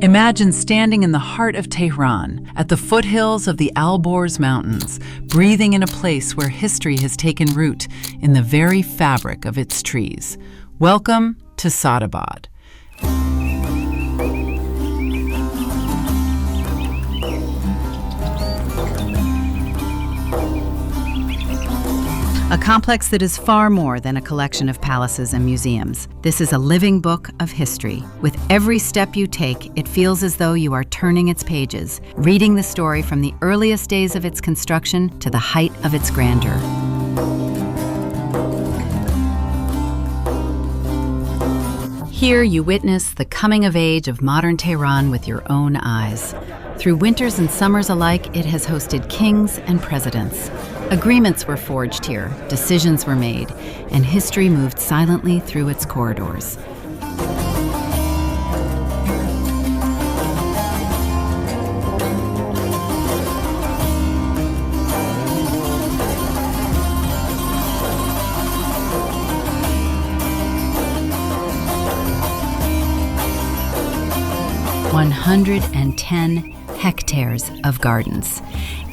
Imagine standing in the heart of Tehran, at the foothills of the Alborz Mountains, breathing in a place where history has taken root in the very fabric of its trees. Welcome to Saad Abad. A complex that is far more than a collection of palaces and museums. This is a living book of history. With every step you take, it feels as though you are turning its pages, reading the story from the earliest days of its construction to the height of its grandeur. Here you witness the coming of age of modern Tehran with your own eyes. Through winters and summers alike, it has hosted kings and presidents. Agreements were forged here, decisions were made, and history moved silently through its corridors. "110 hectares of gardens,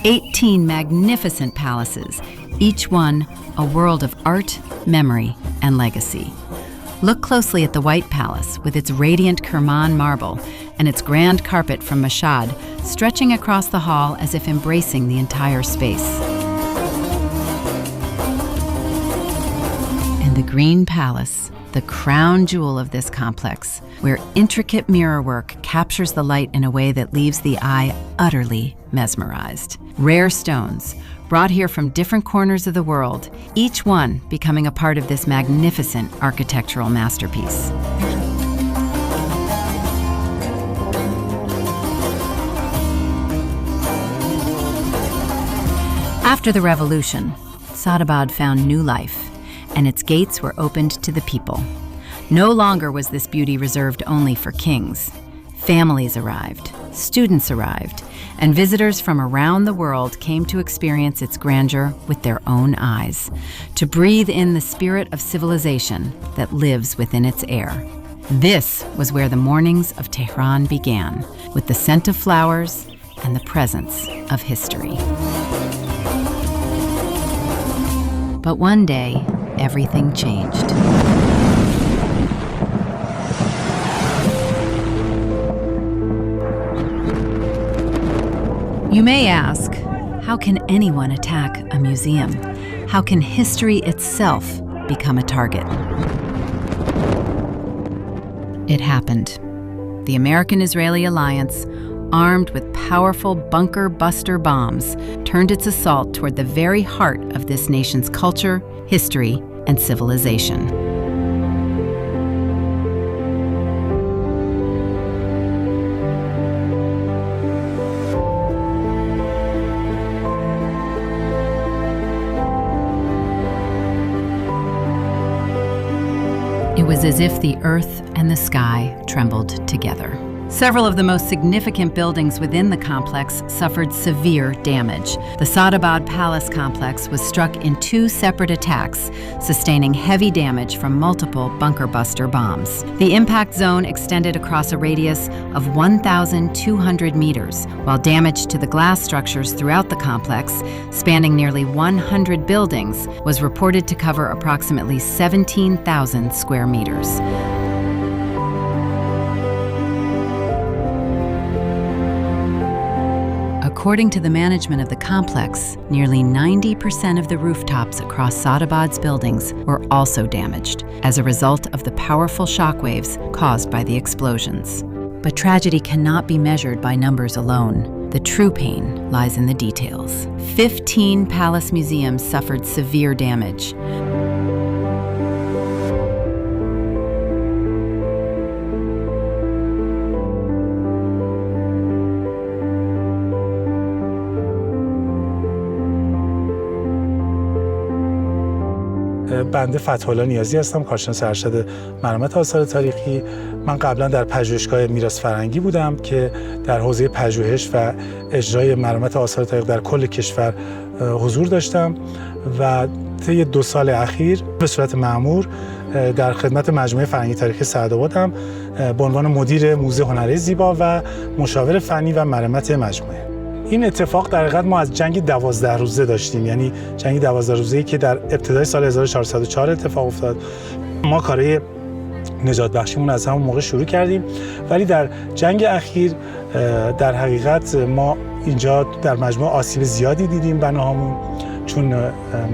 18 magnificent palaces, each one a world of art, memory, and legacy. Look closely at the White Palace with its radiant Kerman marble and its grand carpet from Mashhad stretching across the hall as if embracing the entire space. And the Green Palace, the crown jewel of this complex, where intricate mirrorwork captures the light in a way that leaves the eye utterly mesmerized. Rare stones, brought here from different corners of the world, each one becoming a part of this magnificent architectural masterpiece. After the revolution, Saad Abad found new life, and its gates were opened to the people. No longer was this beauty reserved only for kings. Families arrived, students arrived, and visitors from around the world came to experience its grandeur with their own eyes, to breathe in the spirit of civilization that lives within its air. This was where the mornings of Tehran began, with the scent of flowers and the presence of history. But one day, everything changed. You may ask, how can anyone attack a museum? How can history itself become a target? It happened. The American-Israeli alliance, armed with powerful bunker-buster bombs, turned its assault toward the very heart of this nation's culture, history, and civilization. It was as if the earth and the sky trembled together. Several of the most significant buildings within the complex suffered severe damage. The Saad Abad Palace complex was struck in 2 separate attacks, sustaining heavy damage from multiple bunker-buster bombs. The impact zone extended across a radius of 1,200 meters, while damage to the glass structures throughout the complex, spanning nearly 100 buildings, was reported to cover approximately 17,000 square meters. According to the management of the complex, nearly 90% of the rooftops across Saad Abad's buildings were also damaged as a result of the powerful shockwaves caused by the explosions. But tragedy cannot be measured by numbers alone. The true pain lies in the details. 15 palace museums suffered severe damage. بنده فتح‌الله نیازی هستم، کارشناس ارشد مرامت آثار تاریخی. من قبلا در پژوهشگاه میراث فرهنگی بودم که در حوزه پژوهش و اجرای مرامت آثار تاریخی در کل کشور حضور داشتم و طی 2 سال اخیر به صورت مأمور در خدمت مجموعه فرهنگی تاریخی سعد آبادم به عنوان مدیر موزه هنری زیبا و مشاور فنی و مرمت مجموعه. این اتفاق در حقیقت ما از جنگ 12 روزه داشتیم، یعنی جنگ 12 روزه‌ای که در ابتدای سال 1404 اتفاق افتاد. ما کارهای نجات بخشیمون از همون موقع شروع کردیم، ولی در جنگ اخیر در حقیقت ما اینجا در مجموعه آسیب زیادی دیدیم بناهامون، چون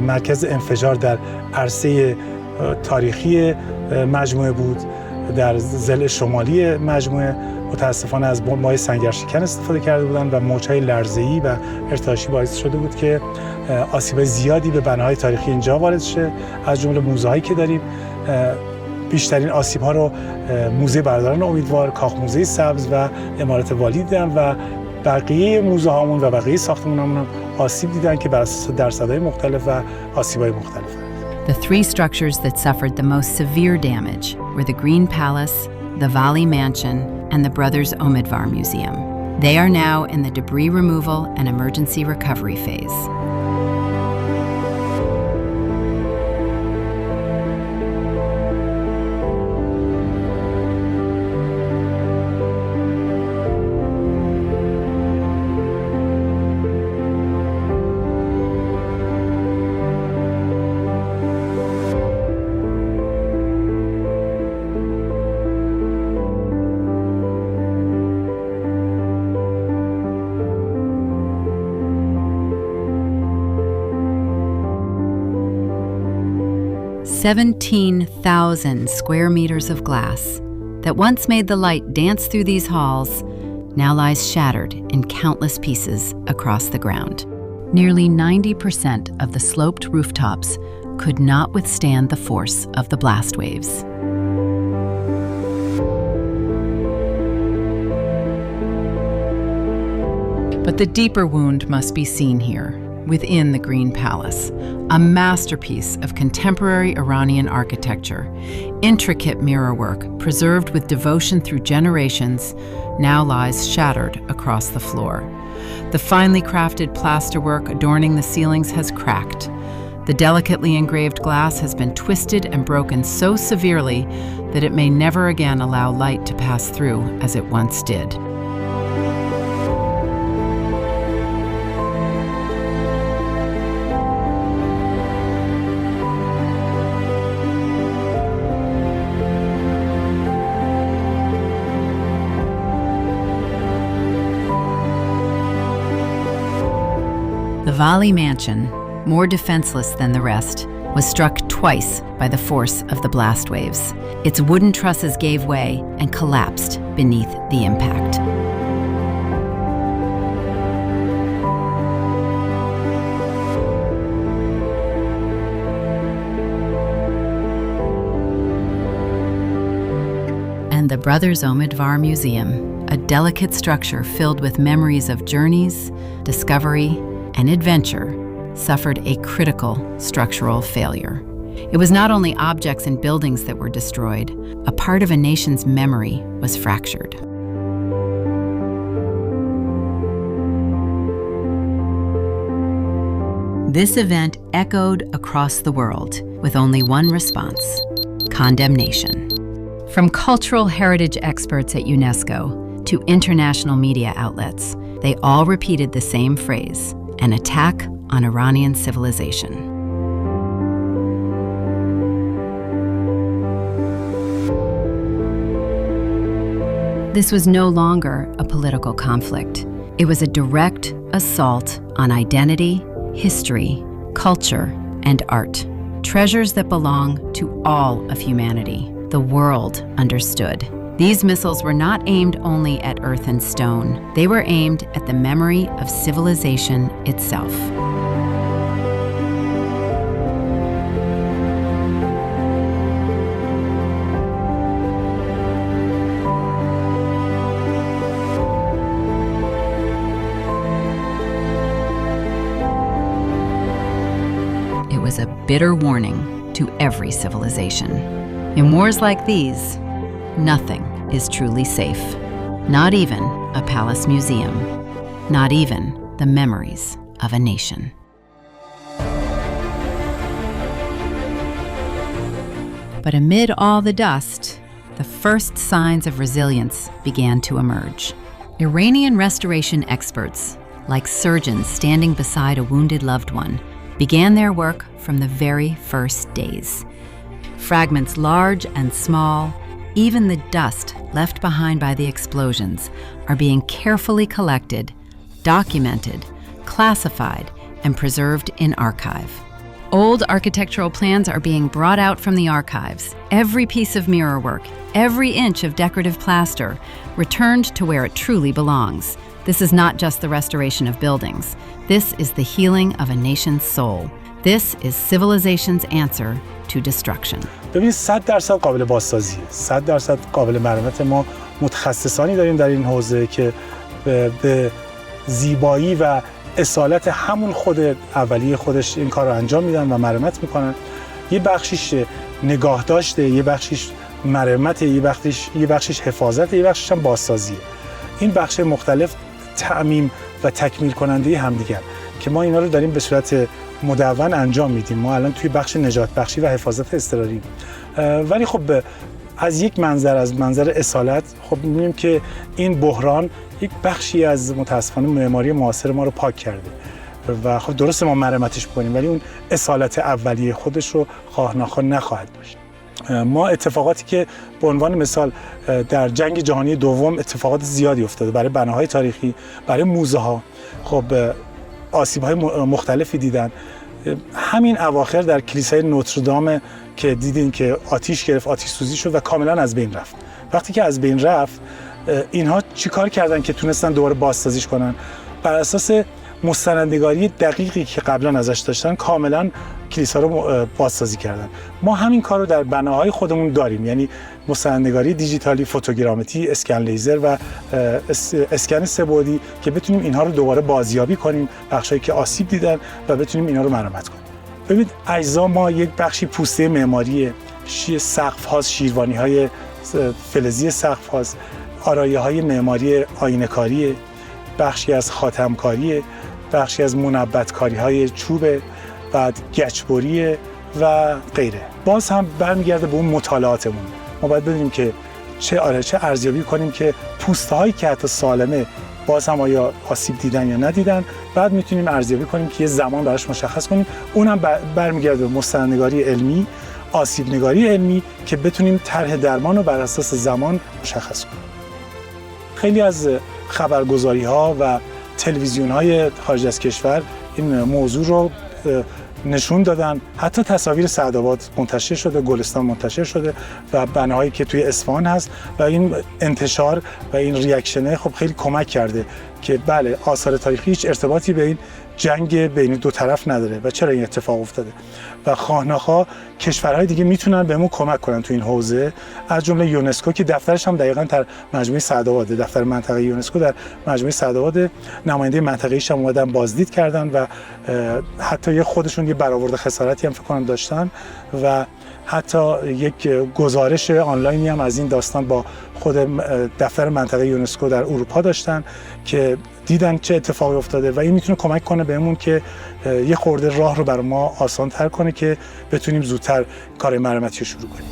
مرکز انفجار در عرصه تاریخی مجموعه بود، در ضلع شمالی مجموعه. متاسفانه از بمب‌های سنگرشکن استفاده کرده بودند و موج‌های لرزه‌ای و ارتعاشی باعث شده بود که آسیب زیادی به بناهای تاریخی اینجا وارد شه. از جمله موزه‌هایی که داریم، بیشترین آسیب‌ها رو موزه برادران امیدوار، کاخ موزه سبز و امارت والی دیدن و بقیه موزه‌هامون و بقیه ساختمونامون هم آسیب دیدن که بر اساس درصدهای مختلف و آسیب‌های مختلف. The three structures that suffered the most severe damage were the Green Palace, the Valley Mansion, and the Brothers Omidvar Museum. They are now in the debris removal and emergency recovery phase. $17,000 square meters of glass that once made the light dance through these halls now lies shattered in countless pieces across the ground. Nearly 90% of the sloped rooftops could not withstand the force of the blast waves. But the deeper wound must be seen here, within the Green Palace, a masterpiece of contemporary Iranian architecture. Intricate mirrorwork, preserved with devotion through generations, now lies shattered across the floor. The finely crafted plasterwork adorning the ceilings has cracked. The delicately engraved glass has been twisted and broken so severely that it may never again allow light to pass through as it once did. The Valley Mansion, more defenseless than the rest, was struck twice by the force of the blast waves. Its wooden trusses gave way and collapsed beneath the impact. And the Brothers Omidvar Museum, a delicate structure filled with memories of journeys, discovery, and adventure, suffered a critical structural failure. It was not only objects and buildings that were destroyed, a part of a nation's memory was fractured. This event echoed across the world with only one response: condemnation. From cultural heritage experts at UNESCO to international media outlets, they all repeated the same phrase: an attack on Iranian civilization. This was no longer a political conflict. It was a direct assault on identity, history, culture, and art. Treasures that belong to all of humanity. The world understood. These missiles were not aimed only at earth and stone. They were aimed at the memory of civilization itself. It was a bitter warning to every civilization. In wars like these, nothing is truly safe. Not even a palace museum. Not even the memories of a nation. But amid all the dust, the first signs of resilience began to emerge. Iranian restoration experts, like surgeons standing beside a wounded loved one, began their work from the very first days. Fragments large and small, even the dust left behind by the explosions, are being carefully collected, documented, classified, and preserved in archive. Old architectural plans are being brought out from the archives. Every piece of mirrorwork, every inch of decorative plaster, returned to where it truly belongs. This is not just the restoration of buildings. This is the healing of a nation's soul. This is civilization's answer to destruction. ببینید 100% قابل بازسازیه. 100% قابل مرمت. ما متخصصانی داریم در این حوزه که به زیبایی و اصالت همون خود اولیه خودش این کار رو انجام میدن و مرمت میکنن. یه بخشیش نگاه داشته، یه بخشیش مرمت، یه بخشیش حفاظت، یه بخشیش هم بازسازیه. این بخش مختلف تعمیم و تکمیل کننده همدیگر که ما اینا رو داریم به صورت مدون انجام میدیم. ما الان توی بخش نجات بخشی و حفاظت اضطراری، ولی خب از یک منظر، از منظر اصالت، خب می‌بینیم که این بحران یک بخشی از متاسفانه معماری معاصر ما رو پاک کرده و خب درسته ما مرمتش بکنیم، ولی اون اصالت اولیه خودش رو خواه نخواه نخواهد داشت. ما اتفاقاتی که به عنوان مثال در جنگ جهانی دوم اتفاقات زیادی افتاده برای بناهای تاریخی، برای موزه ها، خب آسیب‌های مختلفی دیدن. همین اواخر در کلیسای نوتردام که دیدین که آتش گرفت، آتش سوزی شد و کاملا از بین رفت. وقتی که از بین رفت، اینها چیکار کردن که تونستن دوباره بازسازیش کنن؟ بر اساس مستندگاری دقیقی که قبلا ازش داشتن کاملا کلیسا رو بازسازی کردن. ما همین کار رو در بناهای خودمون داریم، یعنی مستندگاری دیجیتالی، فوتوگرامتری، اسکن لیزر و اسکن سه‌بعدی که بتونیم اینها رو دوباره بازیابی کنیم، بخشایی که آسیب دیدن و بتونیم اینا رو مرمت کنیم. ببینید اجزا ما یک بخشی پوسته معماری، سقف هاست، شیروانی های فلزی سقف هاست، آرایه های معماری آینه‌کاری، بخشی از خاتمکاری، بخشی از منبت‌کاری های چوب، بعد گچبری و غیره. باز هم برمیگرده به اون مطالعاتمون. ما باید بدونیم که چه ارزیابی کنیم که پوسته هایی که حتی سالمه باز هم آیا آسیب دیدن یا ندیدن، بعد میتونیم ارزیابی کنیم که یه زمان براش مشخص کنیم. اونم برمیگرده به مستندنگاری علمی، آسیب نگاری علمی که بتونیم طرح درمان رو بر اساس زمان مشخص کنیم. خیلی از خبرگزاری ها و تلویزیون های خارج از کشور این موضوع رو نشون دادن. حتی تصاویر سعد آباد منتشر شده، گلستان منتشر شده و بناهایی که توی اصفهان هست و این انتشار و این ریاکشنه خب خیلی کمک کرده که بله آثار تاریخی هیچ ارتباطی به این جنگ بین دو طرف نداره و چرا این اتفاق افتاده و خواه نخواه کشورهای دیگه میتونن بهمون کمک کنن تو این حوزه، از جمله یونسکو که دفترش هم دقیقاً در مجموعه سعد آباده. دفتر منطقه یونسکو در مجموعه سعد آباد، نماینده منطقه‌ایش هم اومدن بازدید کردن و حتی یه خودشون یه برآورد خسارتی هم فکر کنم داشتن و حتی یک گزارش آنلاینی هم از این داستان با خود دفتر منطقه یونسکو در اروپا داشتن که دیدن چه اتفاقی افتاده و این میتونه کمک کنه بهمون که یه خورده راه رو برای ما آسان تر کنه که بتونیم زودتر کار مرمتی رو شروع کنیم.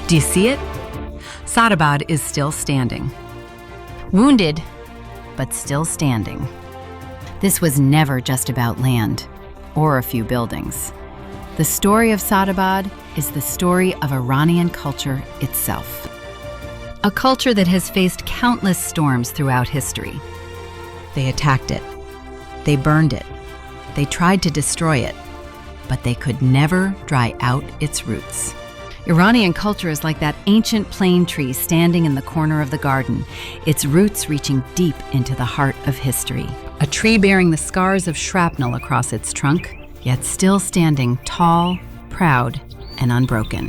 Do you see it? Saad Abad is still standing. Wounded, but still standing. This was never just about land or a few buildings. The story of Saad Abad is the story of Iranian culture itself. A culture that has faced countless storms throughout history. They attacked it. They burned it. They tried to destroy it, but they could never dry out its roots. Iranian culture is like that ancient plane tree standing in the corner of the garden, its roots reaching deep into the heart of history. A tree bearing the scars of shrapnel across its trunk, yet still standing tall, proud, and unbroken.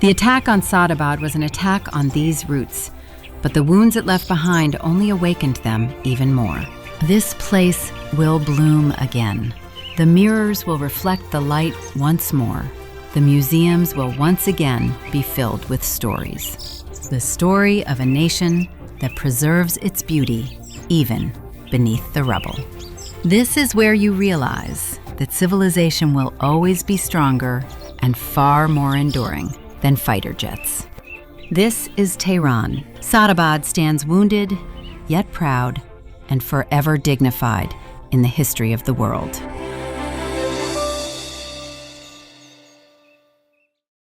The attack on Saad Abad was an attack on these roots, but the wounds it left behind only awakened them even more. This place will bloom again. The mirrors will reflect the light once more. The museums will once again be filled with stories. The story of a nation that preserves its beauty, even beneath the rubble. This is where you realize that civilization will always be stronger and far more enduring than fighter jets. This is Tehran. Saad Abad stands wounded, yet proud, and forever dignified in the history of the world.